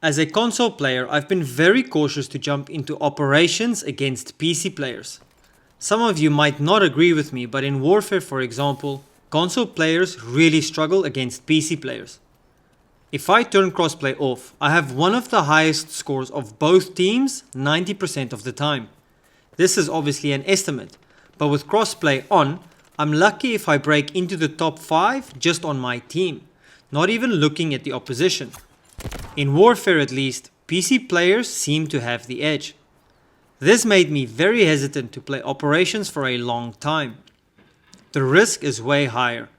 As a console player, I've been very cautious to jump into operations against PC players. Some of you might not agree with me, but in Warfare, for example, console players really struggle against PC players. If I turn crossplay off, I have one of the highest scores of both teams 90% of the time. This is obviously an estimate, but with crossplay on, I'm lucky if I break into the top 5 just on my team, not even looking at the opposition. In Warfare at least, PC players seem to have the edge. This made me very hesitant to play Operations for a long time. The risk is way higher,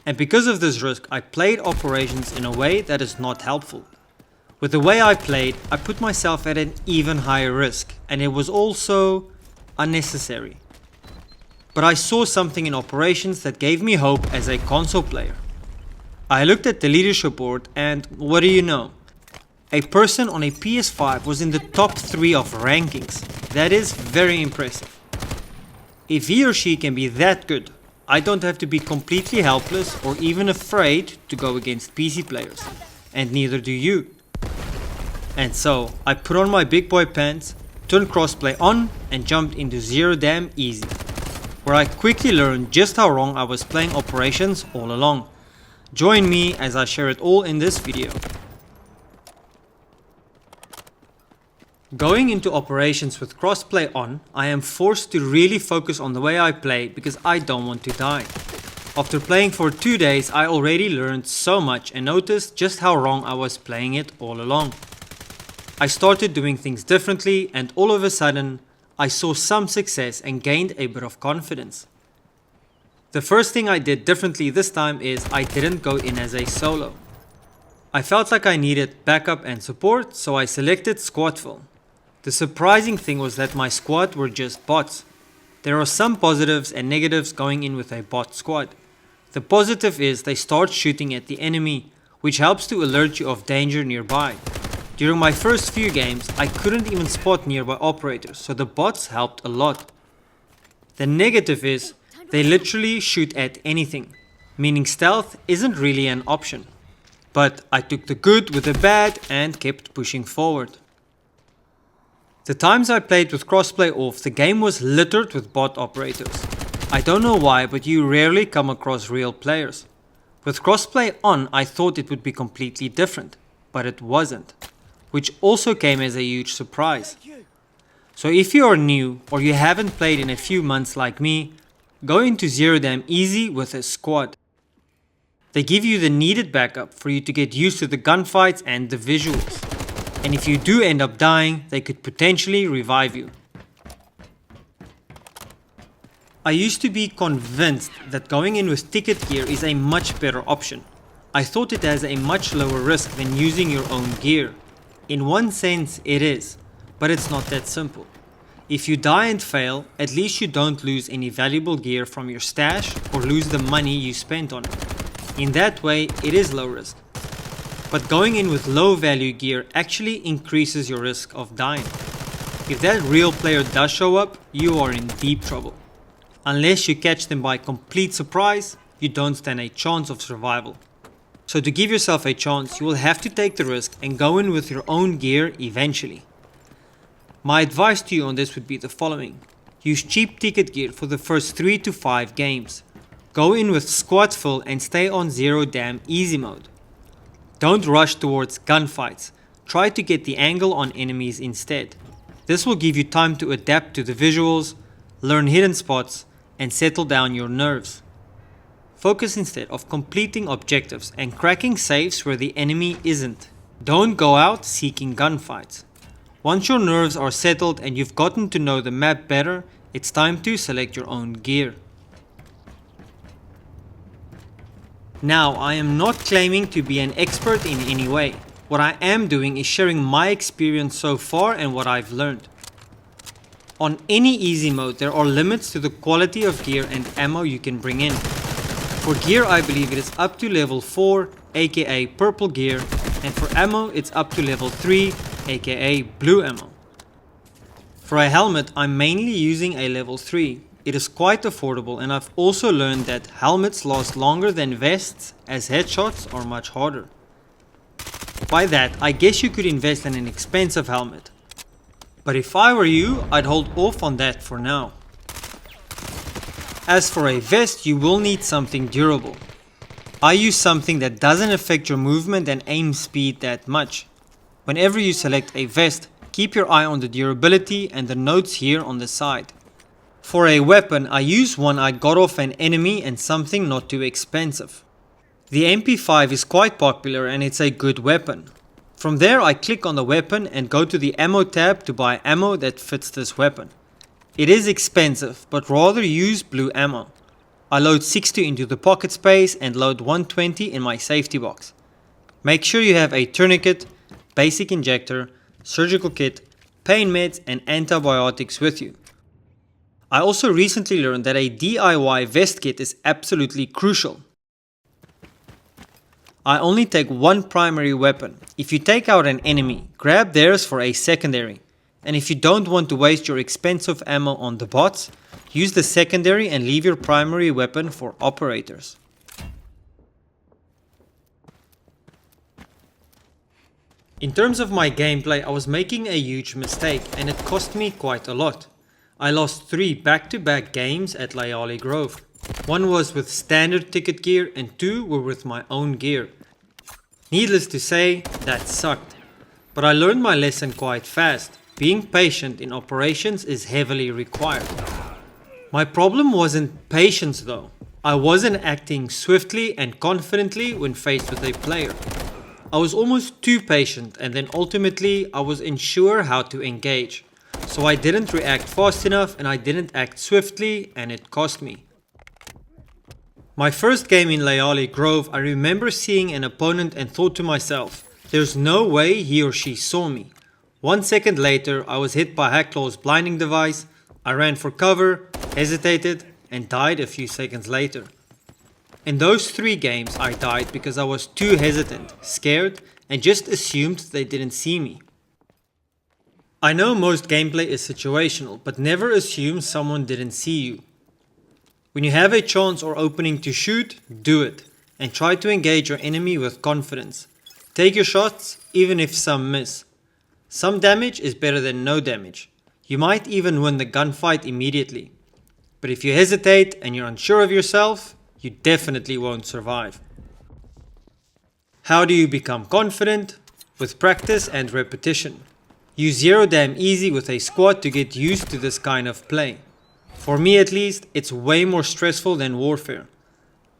and because of this risk I played Operations in a way that is not helpful. With the way I played, I put myself at an even higher risk, and it was also unnecessary. But I saw something in Operations that gave me hope as a console player. I looked at the leadership board and what do you know? A person on a PS5 was in the top 3 of rankings. That is very impressive. If he or she can be that good, I don't have to be completely helpless or even afraid to go against PC players. And neither do you. And so, I put on my big boy pants, turned crossplay on and jumped into Zero Damn Easy, where I quickly learned just how wrong I was playing Operations all along. Join me as I share it all in this video. Going into Operations with crossplay on, I am forced to really focus on the way I play because I don't want to die. After playing for 2 days, I already learned so much and noticed just how wrong I was playing it all along. I started doing things differently and all of a sudden, I saw some success and gained a bit of confidence. The first thing I did differently this time is I didn't go in as a solo. I felt like I needed backup and support, so I selected squadville. The surprising thing was that my squad were just bots. There are some positives and negatives going in with a bot squad. The positive is they start shooting at the enemy, which helps to alert you of danger nearby. During my first few games, I couldn't even spot nearby operators, so the bots helped a lot. The negative is they literally shoot at anything, meaning stealth isn't really an option. But I took the good with the bad and kept pushing forward. The times I played with crossplay off, the game was littered with bot operators. I don't know why, but you rarely come across real players. With crossplay on, I thought it would be completely different, but it wasn't, which also came as a huge surprise. So if you are new or you haven't played in a few months like me, go into Zero Damn Easy with a squad. They give you the needed backup for you to get used to the gunfights and the visuals. And if you do end up dying, they could potentially revive you. I used to be convinced that going in with ticket gear is a much better option. I thought it has a much lower risk than using your own gear. In one sense it is, but it's not that simple. If you die and fail, at least you don't lose any valuable gear from your stash or lose the money you spent on it. In that way, it is low risk. But going in with low value gear actually increases your risk of dying. If that real player does show up, you are in deep trouble. Unless you catch them by complete surprise, you don't stand a chance of survival. So to give yourself a chance, you will have to take the risk and go in with your own gear eventually. My advice to you on this would be the following. Use cheap ticket gear for the first 3 to 5 games. Go in with squad full and stay on Zero Damn Easy mode. Don't rush towards gunfights. Try to get the angle on enemies instead. This will give you time to adapt to the visuals, learn hidden spots, and settle down your nerves. Focus instead of completing objectives and cracking safes where the enemy isn't. Don't go out seeking gunfights. Once your nerves are settled and you've gotten to know the map better, it's time to select your own gear. Now, I am not claiming to be an expert in any way. What I am doing is sharing my experience so far and what I've learned. On any easy mode, there are limits to the quality of gear and ammo you can bring in. For gear, I believe it is up to level 4, aka purple gear, and for ammo, it's up to level 3, aka blue ammo. For a helmet, I'm mainly using a level 3. It is quite affordable, and I've also learned that helmets last longer than vests as headshots are much harder. By that, I guess you could invest in an expensive helmet. But if I were you, I'd hold off on that for now. As for a vest, you will need something durable. I use something that doesn't affect your movement and aim speed that much. Whenever you select a vest, keep your eye on the durability and the notes here on the side. For a weapon, I use one I got off an enemy and something not too expensive. The MP5 is quite popular and it's a good weapon. From there I click on the weapon and go to the ammo tab to buy ammo that fits this weapon. It is expensive, but rather use blue ammo. I load 60 into the pocket space and load 120 in my safety box. Make sure you have a tourniquet, basic injector, surgical kit, pain meds and antibiotics with you. I also recently learned that a DIY vest kit is absolutely crucial. I only take one primary weapon. If you take out an enemy, grab theirs for a secondary. And if you don't want to waste your expensive ammo on the bots, use the secondary and leave your primary weapon for operators. In terms of my gameplay, I was making a huge mistake and it cost me quite a lot. I lost 3 back-to-back games at Layali Grove. One was with standard ticket gear and 2 were with my own gear. Needless to say, that sucked. But I learned my lesson quite fast. Being patient in operations is heavily required. My problem wasn't patience though. I wasn't acting swiftly and confidently when faced with a player. I was almost too patient and then ultimately I was unsure how to engage. So I didn't react fast enough and I didn't act swiftly and it cost me. My first game in Layali Grove, I remember seeing an opponent and thought to myself, there's no way he or she saw me. 1 second later, I was hit by Hacklaw's blinding device, I ran for cover, hesitated and died a few seconds later. In those 3 games I died because I was too hesitant, scared and just assumed they didn't see me. I know most gameplay is situational, but never assume someone didn't see you. When you have a chance or opening to shoot, do it and try to engage your enemy with confidence. Take your shots even if some miss. Some damage is better than no damage. You might even win the gunfight immediately. But if you hesitate and you're unsure of yourself, you definitely won't survive. How do you become confident? With practice and repetition. Use Zero Damn Easy with a squad to get used to this kind of play. For me at least, it's way more stressful than Warfare.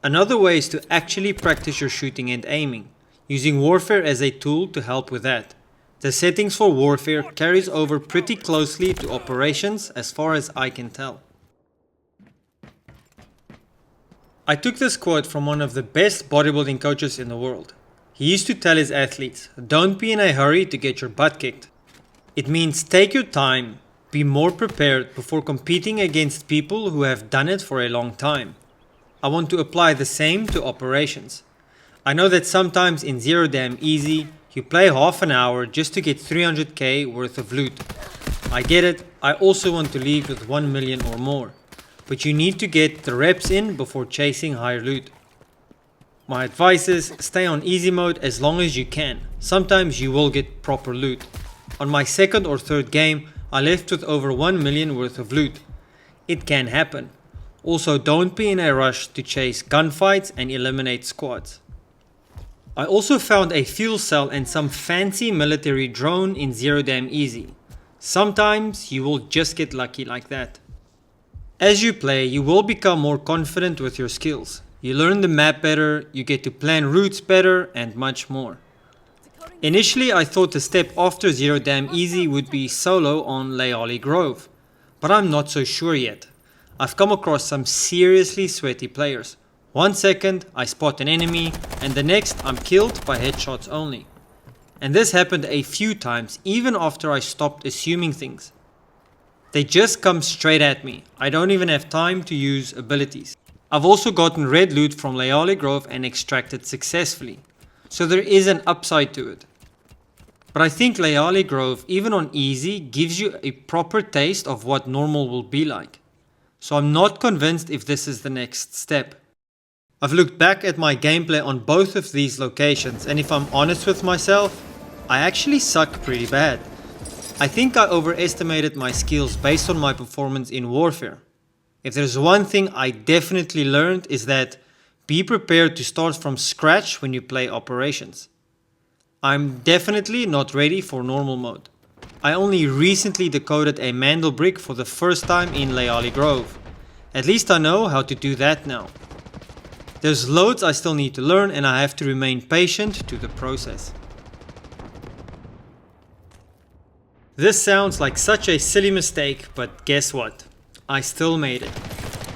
Another way is to actually practice your shooting and aiming, using Warfare as a tool to help with that. The settings for Warfare carries over pretty closely to Operations as far as I can tell. I took this quote from one of the best bodybuilding coaches in the world. He used to tell his athletes, don't be in a hurry to get your butt kicked. It means take your time, be more prepared before competing against people who have done it for a long time. I want to apply the same to Operations. I know that sometimes in Zero Damn Easy, you play half an hour just to get 300k worth of loot. I get it, I also want to leave with 1 million or more. But you need to get the reps in before chasing higher loot. My advice is stay on easy mode as long as you can. Sometimes you will get proper loot. On my second or third game, I left with over 1 million worth of loot. It can happen. Also, don't be in a rush to chase gunfights and eliminate squads. I also found a fuel cell and some fancy military drone in Zero Damn Easy. Sometimes you will just get lucky like that. As you play, you will become more confident with your skills. You learn the map better, you get to plan routes better, and much more. Initially, I thought the step after Zero Damn Easy would be solo on Layali Grove, but I'm not so sure yet. I've come across some seriously sweaty players. 1 second, I spot an enemy, and the next, I'm killed by headshots only. And this happened a few times, even after I stopped assuming things. They just come straight at me. I don't even have time to use abilities. I've also gotten red loot from Layali Grove and extracted successfully. So there is an upside to it. But I think Layali Grove, even on easy, gives you a proper taste of what normal will be like. So I'm not convinced if this is the next step. I've looked back at my gameplay on both of these locations, and if I'm honest with myself, I actually suck pretty bad. I think I overestimated my skills based on my performance in Warfare. If there's one thing I definitely learned is that be prepared to start from scratch when you play Operations. I'm definitely not ready for normal mode. I only recently decoded a Mandel brick for the first time in Leali Grove. At least I know how to do that now. There's loads I still need to learn, and I have to remain patient to the process. This sounds like such a silly mistake, but guess what? I still made it.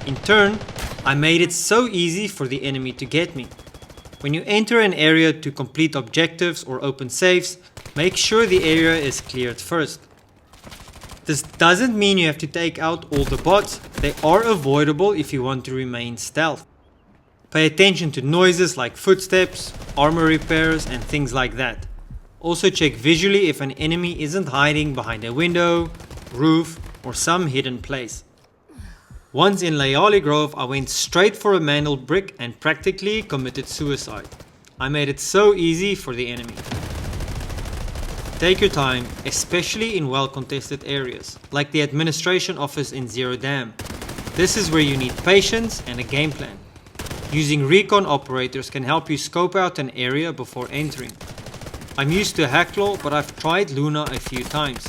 In turn, I made it so easy for the enemy to get me. When you enter an area to complete objectives or open safes, make sure the area is cleared first. This doesn't mean you have to take out all the bots, they are avoidable if you want to remain stealth. Pay attention to noises like footsteps, armor repairs and things like that. Also check visually if an enemy isn't hiding behind a window, roof or some hidden place. Once in Leali Grove, I went straight for a Mandel brick and practically committed suicide. I made it so easy for the enemy. Take your time, especially in well contested areas, like the administration office in Zero Dam. This is where you need patience and a game plan. Using recon operators can help you scope out an area before entering. I'm used to Hacklaw, but I've tried Luna a few times.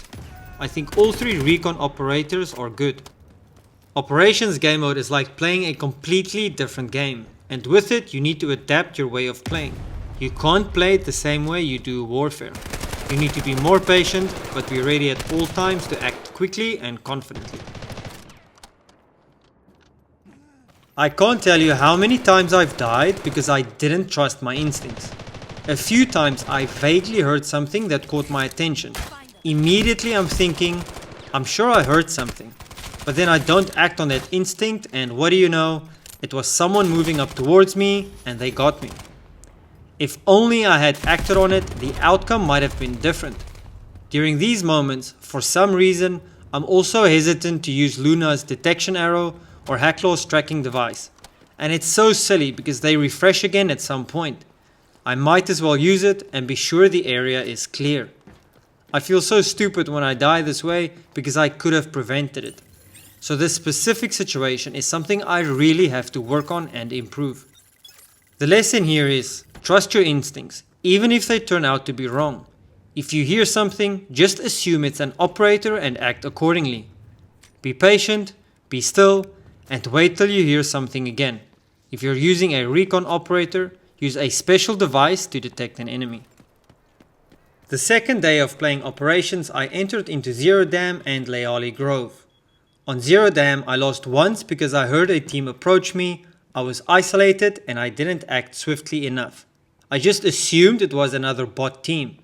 I think all three recon operators are good. Operations game mode is like playing a completely different game, and with it you need to adapt your way of playing. You can't play it the same way you do Warfare. You need to be more patient, but be ready at all times to act quickly and confidently. I can't tell you how many times I've died because I didn't trust my instincts. A few times I vaguely heard something that caught my attention. Immediately I'm thinking, I'm sure I heard something. But then I don't act on that instinct, and what do you know? It was someone moving up towards me and they got me. If only I had acted on it, the outcome might have been different. During these moments, for some reason, I'm also hesitant to use Luna's detection arrow or Hacklaw's tracking device. And it's so silly because they refresh again at some point. I might as well use it and be sure the area is clear. I feel so stupid when I die this way because I could have prevented it. So this specific situation is something I really have to work on and improve. The lesson here is, trust your instincts, even if they turn out to be wrong. If you hear something, just assume it's an operator and act accordingly. Be patient, be still, and wait till you hear something again. If you're using a recon operator, use a special device to detect an enemy. The second day of playing Operations, I entered into Zero Dam and Leali Grove. On Zero Dam, I lost once because I heard a team approach me, I was isolated and I didn't act swiftly enough. I just assumed it was another bot team.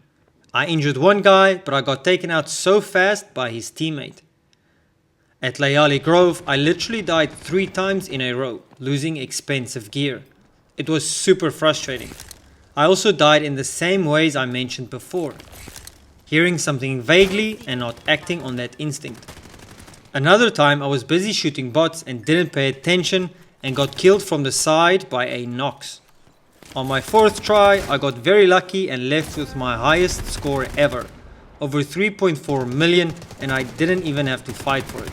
I injured one guy, but I got taken out so fast by his teammate. At Leali Grove, I literally died 3 times in a row, losing expensive gear. It was super frustrating. I also died in the same ways I mentioned before. Hearing something vaguely and not acting on that instinct. Another time I was busy shooting bots and didn't pay attention and got killed from the side by a Nox. On my 4th try, I got very lucky and left with my highest score ever. Over 3.4 million, and I didn't even have to fight for it.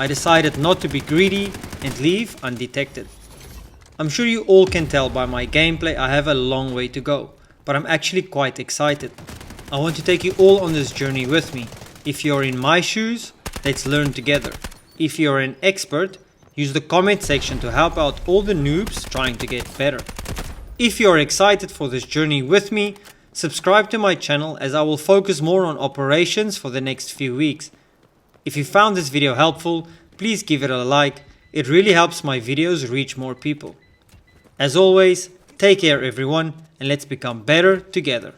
I decided not to be greedy and leave undetected. I'm sure you all can tell by my gameplay I have a long way to go, but I'm actually quite excited. I want to take you all on this journey with me. If you're in my shoes, let's learn together. If you're an expert, use the comment section to help out all the noobs trying to get better. If you're excited for this journey with me, subscribe to my channel as I will focus more on operations for the next few weeks. If you found this video helpful, please give it a like. It really helps my videos reach more people. As always, take care everyone, and let's become better together.